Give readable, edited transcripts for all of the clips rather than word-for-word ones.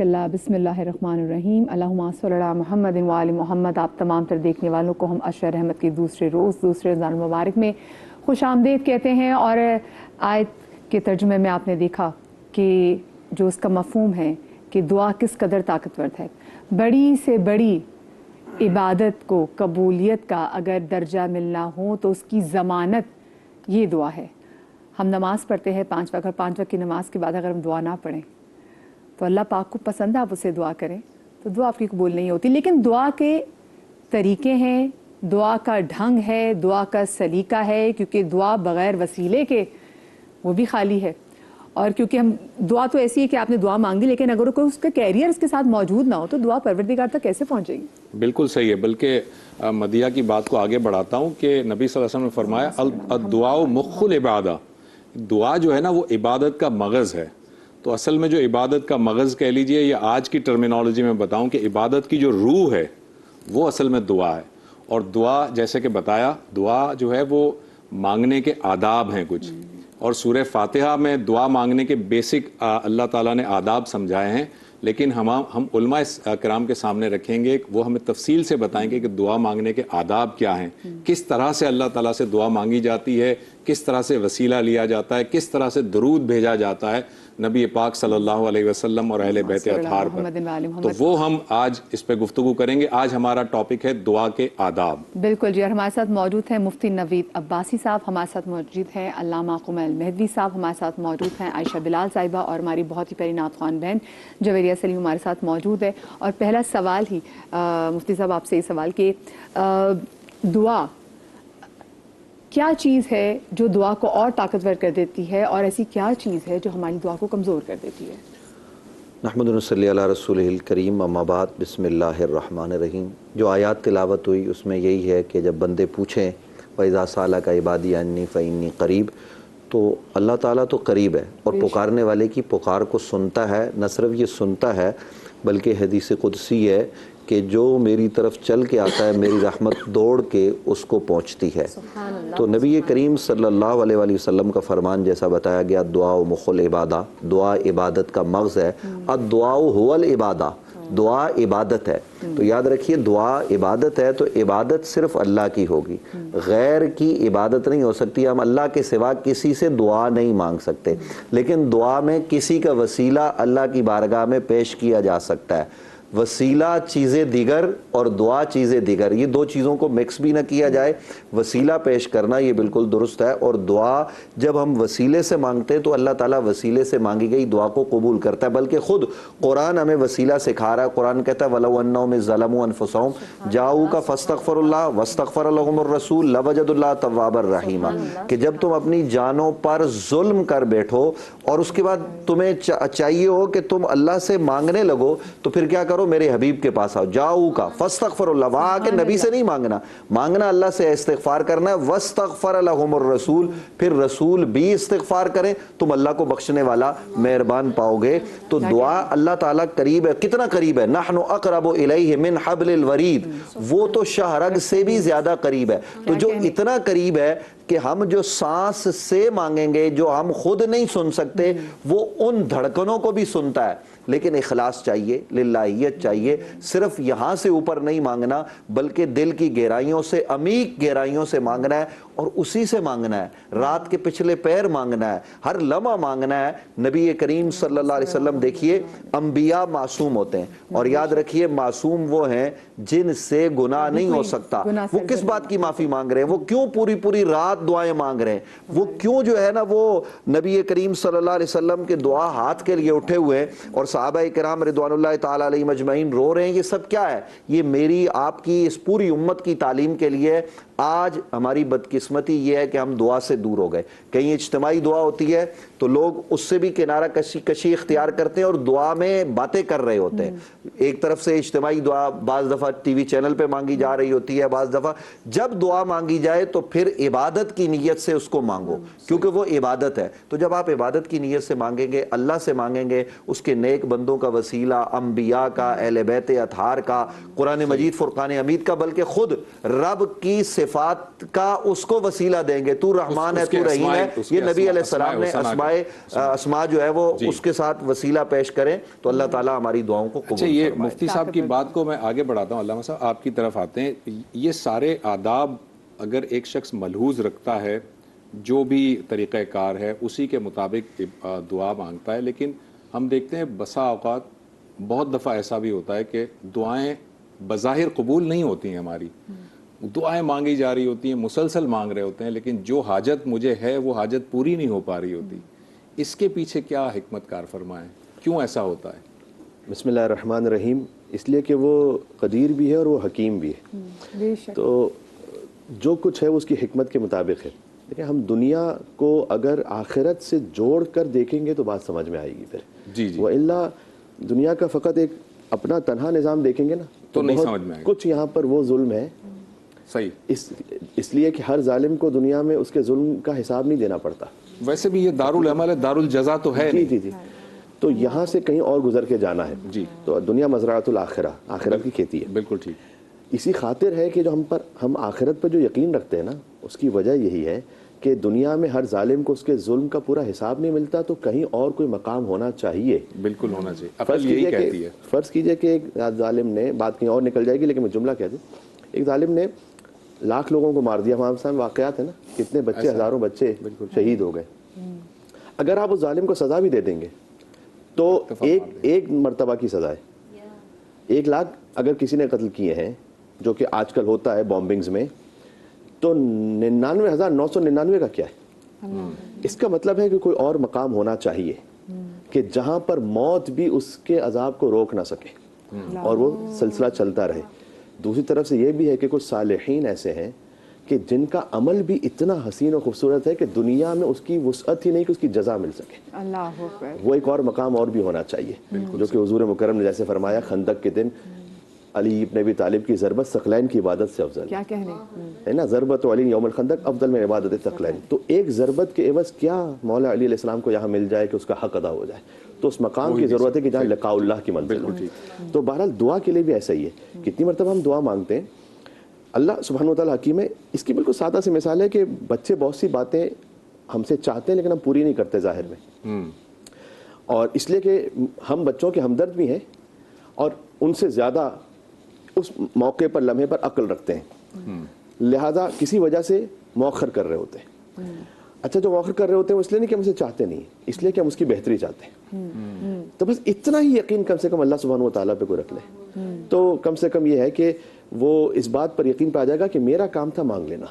جزاک اللہ. بسم اللہ الرحمن الرحیم. اللہم صلی علی محمد و آل محمد. آپ تمام تر دیکھنے والوں کو ہم عشر رحمت کے دوسرے روز دوسرے رمضان مبارک میں خوش آمدید کہتے ہیں. اور آیت کے ترجمے میں آپ نے دیکھا کہ جو اس کا مفہوم ہے کہ دعا کس قدر طاقتور ہے. بڑی سے بڑی عبادت کو قبولیت کا اگر درجہ ملنا ہو تو اس کی ضمانت یہ دعا ہے. ہم نماز پڑھتے ہیں 5 وقت، 5 وقت کی نماز کے بعد اگر ہم دعا نہ پڑھیں تو اللہ پاک کو پسند ہے آپ اسے دعا کریں تو دعا آپ کی قبول نہیں ہوتی. لیکن دعا کے طریقے ہیں، دعا کا ڈھنگ ہے، دعا کا سلیقہ ہے، کیونکہ دعا بغیر وسیلے کے وہ بھی خالی ہے. اور کیونکہ ہم دعا تو ایسی ہے کہ آپ نے دعا مانگ دی لیکن اگر کوئی اس کا کیریئر اس کے ساتھ موجود نہ ہو تو دعا پروردگار تک کیسے پہنچے گی؟ بالکل صحیح ہے. بلکہ مدیحہ کی بات کو آگے بڑھاتا ہوں کہ نبی صلی اللہ علیہ وسلم نے فرمایا الدعاء مخ العبادہ. دعا جو ہے نا وہ عبادت کا مغز ہے. تو اصل میں جو عبادت کا مغز کہہ لیجئے یا آج کی ٹرمینالوجی میں بتاؤں کہ عبادت کی جو روح ہے وہ اصل میں دعا ہے. اور دعا جیسے کہ بتایا دعا جو ہے وہ مانگنے کے آداب ہیں کچھ، اور سورہ فاتحہ میں دعا مانگنے کے بیسک اللہ تعالیٰ نے آداب سمجھائے ہیں. لیکن ہم علماء کرام کے سامنے رکھیں گے، وہ ہمیں تفصیل سے بتائیں گے کہ دعا مانگنے کے آداب کیا ہیں، کس طرح سے اللہ تعالیٰ سے دعا مانگی جاتی ہے، کس طرح سے وسیلہ لیا جاتا ہے، کس طرح سے درود بھیجا جاتا ہے نبی پاک صلی اللہ علیہ وسلم اور اہل بیت اطہار پر. تو وہ ہم آج اس پہ گفتگو کریں گے. آج ہمارا ٹاپک ہے دعا کے آداب. بالکل جی. اور ہمارے ساتھ موجود ہیں مفتی نوید عباسی صاحب، ہمارے ساتھ موجود ہیں علامہ قمیل مہدوی صاحب، ہمارے ساتھ موجود ہیں عائشہ بلال صاحبہ، اور ہماری بہت ہی پیاری نعت خوان بہن جویریہ سلیم ہمارے ساتھ موجود ہے. اور پہلا سوال ہی مفتی صاحب آپ سے یہ سوال کہ دعا کیا چیز ہے جو دعا کو اور طاقتور کر دیتی ہے، اور ایسی کیا چیز ہے جو ہماری دعا کو کمزور کر دیتی ہے؟ نحمد و نصلی علی رسولہ الکریم. اما بعد، بسم اللہ الرحمن الرحیم. جو آیات تلاوت ہوئی اس میں یہی ہے کہ جب بندے پوچھیں وَإِذَا سَأَلَكَ عِبَادِي عَنِّي فَإِنِّي قریب، تو اللہ تعالیٰ تو قریب ہے اور پکارنے والے کی پکار کو سنتا ہے. نہ صرف یہ سنتا ہے بلکہ حدیث قدسی ہے کہ جو میری طرف چل کے آتا ہے میری رحمت دوڑ کے اس کو پہنچتی ہے. تو نبی کریم صلی اللہ علیہ وآلہ وسلم کا فرمان جیسا بتایا گیا دعا مخ العبادہ، دعا عبادت کا مغز ہے. الدعاء هو العبادہ، دعا عبادت ہے. تو یاد رکھیے دعا عبادت ہے تو عبادت صرف اللہ کی ہوگی، غیر کی عبادت نہیں ہو سکتی. ہم اللہ کے سوا کسی سے دعا نہیں مانگ سکتے، لیکن دعا میں کسی کا وسیلہ اللہ کی بارگاہ میں پیش کیا جا سکتا ہے. وسیلہ چیزیں دیگر اور دعا چیزیں دیگر، یہ دو چیزوں کو مکس بھی نہ کیا جائے. وسیلہ پیش کرنا یہ بالکل درست ہے، اور دعا جب ہم وسیلے سے مانگتے ہیں تو اللہ تعالیٰ وسیلے سے مانگی گئی دعا کو قبول کرتا ہے. بلکہ خود قرآن ہمیں وسیلہ سکھا رہا ہے. قرآن کہتا ہے وَلَوْ أَنَّهُمْ إِذْ ظَلَمُوا أَنفُسَهُمْ جَاءُوكَ فَاسْتَغْفَرُوا اللَّهَ وَاسْتَغْفَرَ لَهُمُ الرَّسُولُ لَوَجَدُوا اللَّهَ تَوَّابًا رَحِيمًا. کہ جب تم اپنی جانوں پر ظلم کر بیٹھو اور اس کے بعد تمہیں چاہیے ہو کہ تم اللہ سے مانگنے لگو تو پھر کیا کرو؟ میرے حبیب کے پاس آؤ. جاؤکا فاستغفر اللہ، وہاں آ کے نبی سے نہیں مانگنا، مانگنا اللہ سے استغفار کرنا ہے. واستغفر لهم الرسول، پھر رسول بھی استغفار کریں، تم اللہ کو بخشنے والا مہربان پاؤ گے. تو دعا اللہ تعالیٰ قریب ہے. کتنا قریب ہے؟ نحن اقرب الیہ من حبل الورید، وہ تو شاہ رگ سے بھی زیادہ قریب ہے. تو جو اتنا قریب ہے کہ ہم جو سانس سے مانگیں گے، جو ہم خود نہیں سن سکتے، وہ ان دھڑکنوں کو بھی سنتا ہے. لیکن اخلاص چاہیے، للہیت چاہیے. صرف یہاں سے اوپر نہیں مانگنا بلکہ دل کی گہرائیوں سے، عمیق گہرائیوں سے مانگنا ہے، اور اسی سے مانگنا ہے. رات کے پچھلے پیر مانگنا ہے، ہر لمحہ مانگنا ہے. نبی کریم صلی اللہ علیہ وسلم دیکھیے انبیاء معصوم ہوتے ہیں، اور یاد رکھیے معصوم وہ ہیں جن سے گناہ نہیں ہو سکتا. وہ کس بات کی معافی مانگ رہے ہیں؟ وہ کیوں پوری پوری رات دعائیں مانگ رہے ہیں؟ وہ کیوں جو ہے نا وہ نبی کریم صلی اللہ علیہ وسلم کے دعا ہاتھ کے لیے اٹھے ہوئے ہیں اور صحابہ کرام رضوان اللہ تعالیٰ علیہ مجمعین رو رہے ہیں؟ یہ سب کیا ہے؟ یہ میری آپ کی اس پوری امت کی تعلیم کے لیے. آج ہماری بدقسمتی یہ ہے کہ ہم دعا سے دور ہو گئے. کہیں اجتماعی دعا ہوتی ہے تو لوگ اس سے بھی کنارہ کشی اختیار کرتے ہیں اور دعا میں باتیں کر رہے ہوتے ہیں. ایک طرف سے اجتماعی دعا بعض دفعہ ٹی وی چینل پہ مانگی جا رہی ہوتی ہے، بعض دفعہ جب دعا مانگی جائے تو پھر عبادت کی نیت سے اس کو مانگو، کیونکہ وہ عبادت ہے. تو جب آپ عبادت کی نیت سے مانگیں گے، اللہ سے مانگیں گے، اس کے نیک بندوں کا وسیلہ، انبیاء کا، اہل بیت اطہار کا، قرآن مجید فرقان حمید کا، بلکہ خود رب کی صفات صفات کا اس کو وسیلہ دیں گے، تو رحمان ہے، تو رحیم ہے، یہ نبی علیہ السلام نے اسماء جو ہے وہ اس کے ساتھ وسیلہ پیش کریں تو اللہ تعالیٰ ہماری دعاؤں کو قبول فرمائے۔ یہ مفتی صاحب کی بات کو میں آگے بڑھاتا ہوں، علامہ صاحب آپ کی طرف آتے ہیں۔ یہ سارے آداب اگر ایک شخص ملحوظ رکھتا ہے، جو بھی طریقہ کار ہے اسی کے مطابق دعا مانگتا ہے، لیکن ہم دیکھتے ہیں بسا اوقات بہت دفعہ ایسا بھی ہوتا ہے کہ دعائیں بظاہر قبول نہیں ہوتی ہیں، ہماری دعائیں مانگی جا رہی ہوتی ہیں، مسلسل مانگ رہے ہوتے ہیں، لیکن جو حاجت مجھے ہے وہ حاجت پوری نہیں ہو پا رہی ہوتی۔ اس کے پیچھے کیا حکمت کار فرمائیں، کیوں ایسا ہوتا ہے؟ بسم اللہ الرحمن الرحیم، اس لیے کہ وہ قدیر بھی ہے اور وہ حکیم بھی ہے، تو جو کچھ ہے وہ اس کی حکمت کے مطابق ہے۔ دیکھیں، ہم دنیا کو اگر آخرت سے جوڑ کر دیکھیں گے تو بات سمجھ میں آئے گی پھر، جی وَإِلَّا دنیا کا فقط ایک اپنا تنہا نظام دیکھیں گے نا تو نہیں سمجھ میں آئے گا۔ کچھ یہاں پر وہ ظلم ہے، صحیح، اس لیے کہ ہر ظالم کو دنیا میں اس کے ظلم کا حساب نہیں دینا پڑتا۔ ویسے بھی یہ دارالعمل ہے، دارالجزا تو ہے نہیں۔ جی، تو یہاں سے کہیں اور گزر کے جانا ہے۔ جی، تو دنیا مزرعۃ الآخرہ، آخرت کی کھیتی ہے۔ بالکل ٹھیک۔ اسی خاطر ہے کہ جو ہم آخرت پر جو یقین رکھتے ہیں نا، اس کی وجہ یہی ہے کہ دنیا میں ہر ظالم کو اس کے ظلم کا پورا حساب نہیں ملتا، تو کہیں اور کوئی مقام ہونا چاہیے۔ بالکل ہونا چاہیے، عقل یہی کہتی ہے۔ فرض کیجئے کہ ایک ظالم نے، بات کہیں اور نکل جائے گی لیکن میں جملہ کہہ دوں، ایک ظالم نے لاکھ لوگوں کو مار دیا، ہمارے سامنے واقعات ہیں نا، کتنے بچے، ہزاروں بچے شہید ہو گئے۔ اگر آپ اس ظالم کو سزا بھی دے دیں گے تو ایک مرتبہ کی سزا ہے۔ 1,00,000 اگر کسی نے قتل کیے ہیں، جو کہ آج کل ہوتا ہے بومبنگز میں، تو 99,999 کا کیا ہے؟ اس کا مطلب ہے کہ کوئی اور مقام ہونا چاہیے کہ جہاں پر موت بھی اس کے عذاب کو روک نہ سکے اور وہ سلسلہ چلتا رہے۔ دوسری طرف سے یہ بھی ہے کہ کچھ صالحین ایسے ہیں کہ جن کا عمل بھی اتنا حسین و خوبصورت ہے کہ دنیا میں اس کی وسعت ہی نہیں کہ اس کی جزا مل سکے، اللہ اکبر، وہ ایک اور مقام اور بھی ہونا چاہیے، جو کہ حضور مکرم نے جیسے فرمایا خندق کے دن علی ابن ابی طالب کی ضربت ثقلین کی عبادت سے افضل کیا کہنے ہے نا، ضربت علی یوم الخندق افضل من عبادت ثقلین۔ تو ایک ضربت کے عوض کیا مولا علی علیہ السلام کو یہاں مل جائے کہ اس کا حق ادا ہو جائے، تو اس مقام کی ضرورت ہے کہ جہاں لقاء اللہ کی منزل ہو۔ تو بہرحال دعا کے لیے بھی ایسا ہی ہے، کتنی مرتبہ ہم دعا مانگتے ہیں، اللہ سبحانہ و تعالیٰ حکیم ہے۔ اس کی بالکل سادہ سی مثال ہے کہ بچے بہت سی باتیں ہم سے چاہتے ہیں لیکن ہم پوری نہیں کرتے ظاہر میں، اور اس لیے کہ ہم بچوں کے ہمدرد بھی ہیں اور ان سے زیادہ اس موقع پر لمحے پر عقل رکھتے ہیں، لہذا کسی وجہ سے مؤخر کر رہے ہوتے ہیں۔ اچھا، جو مؤخر کر رہے ہوتے ہیں وہ اس لیے نہیں کہ ہم اسے چاہتے نہیں، اس لیے کہ ہم اس کی بہتری چاہتے ہیں۔ تو بس اتنا ہی یقین کم سے کم اللہ سبحانہ و تعالیٰ پہ کوئی رکھ لے تو کم سے کم یہ ہے کہ وہ اس بات پر یقین پہ آ جائے گا کہ میرا کام تھا مانگ لینا،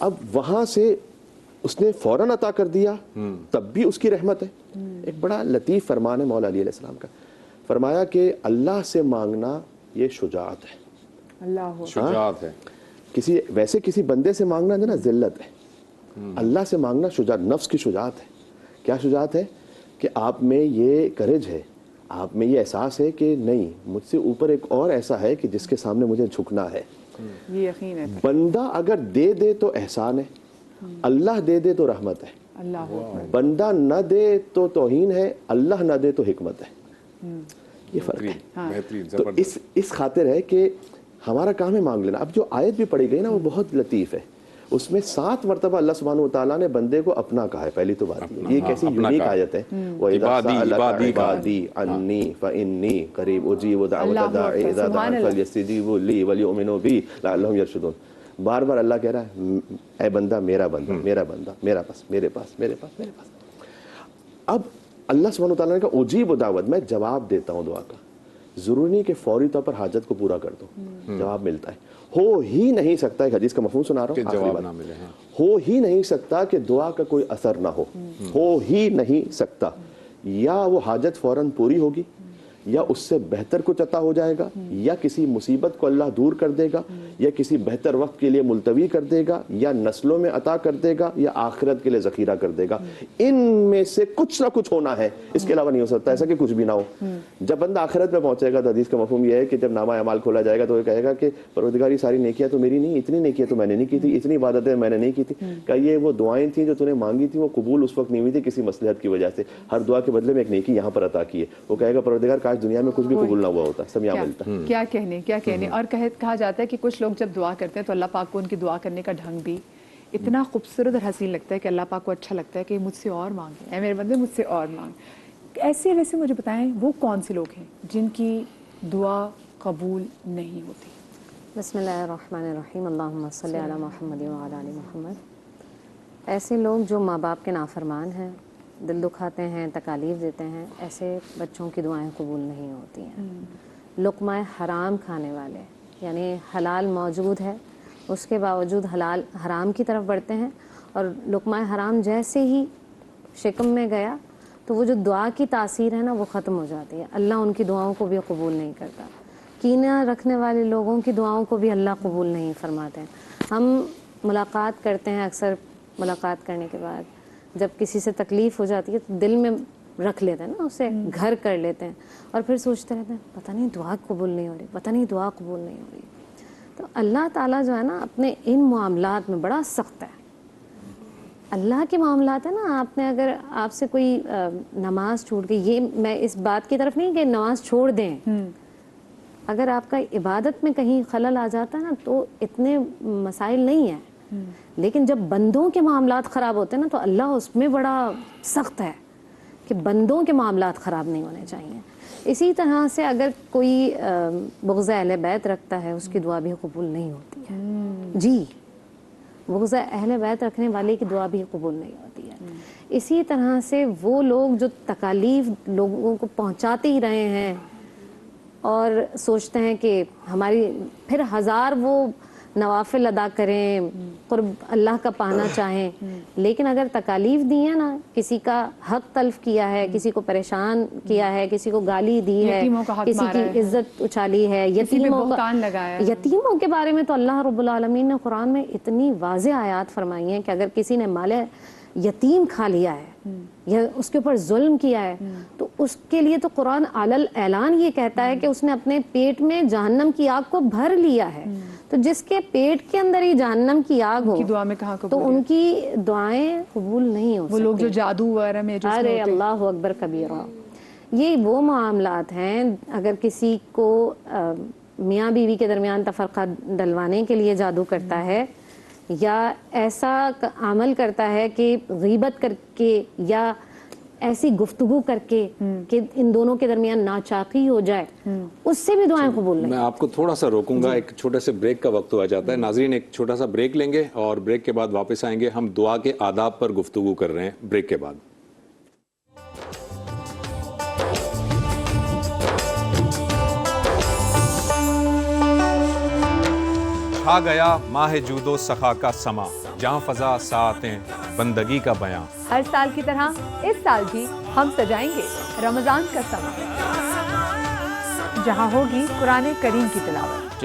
اب وہاں سے اس نے فوراً عطا کر دیا تب بھی اس کی رحمت ہے۔ ایک بڑا لطیف فرمان ہے مولا علی علیہ السلام کا، فرمایا کہ اللہ سے مانگنا یہ شجاعت ہے، اللہ شجاعت ہے۔ کسی بندے سے مانگنا جو نا ذلت ہے، اللہ سے مانگنا شجاعت، نفس کی شجاعت ہے۔ کیا شجاعت ہے؟ کہ آپ میں یہ کریج ہے، آپ میں یہ احساس ہے کہ نہیں، مجھ سے اوپر ایک اور ایسا ہے کہ جس کے سامنے مجھے جھکنا ہے۔ یہ یقین ہے، بندہ اگر دے دے تو احسان ہے، اللہ دے دے تو رحمت ہے، اللہ اکبر، بندہ نہ دے تو توہین ہے، اللہ نہ دے تو حکمت ہے۔ یہ فرق ہے۔ بہترین، تو زبردست۔ اس خاطر ہے کہ ہمارا کام ہے مانگ لینا۔ اب جو آیت بھی پڑھی گئی نا وہ بہت لطیف ہے، اس میں 7 مرتبہ اللہ سبحانہ و تعالیٰ نے بندے کو اپنا کہا ہے۔ پہلی تو بات یہ کیسی یونیک آیت ہے، وَإِذَا سَأَلَكَ عِبَادِي عَنِّي فَإِنِّي قَرِيبٌ أُجِيبُ دَعْوَةَ الدَّاعِ إِذَا دَعَانِ فَلْيَسْتَجِيبُوا لِي وَلْيُؤْمِنُوا بِي لَعَلَّهُمْ يَرْشُدُونَ۔ بار بار اللہ کہہ رہا ہے اے بندہ، میرا بندہ، میرا بندہ، میرا پاس، میرے پاس، میرے پاس، میرے پاس۔ اب اللہ سبحانہ و تعالیٰ نے کہا اجیب دعوت، میں جواب دیتا ہوں دعا کا، ضروری نہیں کہ فوری طور پر حاجت کو پورا کر دو، جواب ملتا ہے۔ ہو ہی نہیں سکتا، ایک حدیث کا مفہوم سنا رہا ہوں، جواب نہ ملے، ہو ہی نہیں سکتا کہ دعا کا کوئی اثر نہ ہو ہی نہیں سکتا، یا وہ حاجت فوراً پوری ہوگی، یا اس سے بہتر کچھ عطا ہو جائے گا، یا کسی مصیبت کو اللہ دور کر دے گا، یا کسی بہتر وقت کے لیے ملتوی کر دے گا، یا نسلوں میں عطا کر دے گا، یا آخرت کے لیے ذخیرہ کر دے گا۔ ان میں سے کچھ نہ کچھ ہونا ہے، اس کے علاوہ نہیں ہو سکتا ایسا کہ کچھ بھی نہ ہو۔ جب بندہ آخرت میں پہنچے گا تو حدیث کا مفہوم یہ ہے کہ جب نامہ اعمال کھولا جائے گا تو وہ کہے گا کہ پروردگار یہ ساری نیکیاں تو میری نہیں، اتنی نیکیاں تو میں نے نہیں کی تھی، اتنی عبادتیں میں نے نہیں کی تھی۔ کہ یہ وہ دعائیں تھیں جو تو نے مانگی تھی، وہ قبول اس وقت نہیں ہوئی تھی کسی مصلحت کی وجہ سے، ہر دعا کے بدلے میں ایک نیکی یہاں پر عطا کی ہے۔ وہ کہے گا پروردگار کاش آج دنیا میں کچھ بھی قبول نہ ہوا ہوتا، سمیا ملتا ہے. کیا کہنے اور کہا جاتا ہے کہ کچھ لوگ جب دعا کرتے ہیں تو اللہ پاک کو ان کی دعا کرنے کا ڈھنگ بھی اتنا خوبصورت اور حسین لگتا ہے کہ اللہ پاک کو اچھا لگتا ہے کہ مجھ سے اور مانگے، اے میرے بندے مجھ سے اور مانگ. ایسے ویسے مجھے بتائیں وہ کون سے لوگ ہیں جن کی دعا قبول نہیں ہوتی؟ بسم اللہ الرحمن الرحیم، اللہم صلی علی محمد وعلی آل محمد. ایسے لوگ جو ماں باپ کے نافرمان ہیں، دل دکھاتے ہیں، تکالیف دیتے ہیں، ایسے بچوں کی دعائیں قبول نہیں ہوتی ہیں. لقمہ حرام کھانے والے، یعنی حلال موجود ہے اس کے باوجود حرام کی طرف بڑھتے ہیں، اور لقمہ حرام جیسے ہی شکم میں گیا تو وہ جو دعا کی تاثیر ہے نا وہ ختم ہو جاتی ہے. اللہ ان کی دعاؤں کو بھی قبول نہیں کرتا. کینہ رکھنے والے لوگوں کی دعاؤں کو بھی اللہ قبول نہیں فرماتے ہیں. ہم ملاقات کرتے ہیں، اکثر ملاقات کرنے کے بعد جب کسی سے تکلیف ہو جاتی ہے تو دل میں رکھ لیتے ہیں نا، اسے گھر کر لیتے ہیں، اور پھر سوچتے رہتے ہیں پتہ نہیں دعا قبول نہیں ہو رہی، پتہ نہیں دعا قبول نہیں ہو رہی. تو اللہ تعالیٰ جو ہے نا اپنے ان معاملات میں بڑا سخت ہے. اللہ کے معاملات ہیں نا، آپ نے اگر آپ سے کوئی نماز چھوٹ گئی، یہ میں اس بات کی طرف نہیں کہ نماز چھوڑ دیں، اگر آپ کا عبادت میں کہیں خلل آ جاتا ہے نا تو اتنے مسائل نہیں ہیں، لیکن جب بندوں کے معاملات خراب ہوتے ہیں نا تو اللہ اس میں بڑا سخت ہے کہ بندوں کے معاملات خراب نہیں ہونے چاہیے. اسی طرح سے اگر کوئی بغض اہل بیت رکھتا ہے اس کی دعا بھی قبول نہیں ہوتی ہے. جی، بغض اہل بیت رکھنے والے کی دعا بھی قبول نہیں ہوتی ہے. اسی طرح سے وہ لوگ جو تکالیف لوگوں کو پہنچاتے ہی رہے ہیں اور سوچتے ہیں کہ ہماری پھر ہزار وہ نوافل ادا کریں، قرب اللہ کا پانا چاہیں، لیکن اگر تکالیف دی ہے نا، کسی کا حق تلف کیا ہے، کسی کو پریشان کیا ہے، کسی کو گالی دی ہے، کسی کی عزت اچھالی ہے، یتیموں کے بارے میں تو اللہ رب العالمین نے قرآن میں اتنی واضح آیات فرمائی ہیں کہ اگر کسی نے مال یتیم کھا لیا ہے یا اس کے اوپر ظلم کیا ہے تو اس کے لیے تو قرآن علی اعلان یہ کہتا ہے کہ اس نے اپنے پیٹ میں جہنم کی آگ کو بھر لیا ہے. تو جس کے پیٹ کے اندر ہی جہنم کی آگ ہو تو ان کی دعائیں قبول نہیں ہو سکتی. وہ لوگ جو جادو وغیرہ میں ارے اللہ اکبر کبیرہ، یہ وہ معاملات ہیں. اگر کسی کو میاں بیوی کے درمیان تفرقہ ڈلوانے کے لیے جادو کرتا ہے یا ایسا عمل کرتا ہے کہ غیبت کر کے یا ایسی گفتگو کر کے کہ ان دونوں کے درمیان ناچاقی ہو جائے، اس سے بھی دعائیں قبول نہیں. میں آپ کو تھوڑا سا روکوں گا، ایک چھوٹے سے بریک کا وقت ہوا جاتا ہے. ناظرین ایک چھوٹا سا بریک لیں گے اور بریک کے بعد واپس آئیں گے. ہم دعا کے آداب پر گفتگو کر رہے ہیں بریک کے بعد. چھا گیا ماہ جود و سخا کا سما، جہاں فضا ساعتیں بندگی کا بیاں. ہر سال کی طرح اس سال بھی ہم سجائیں گے رمضان کا سما، جہاں ہوگی قرآن کریم کی تلاوت.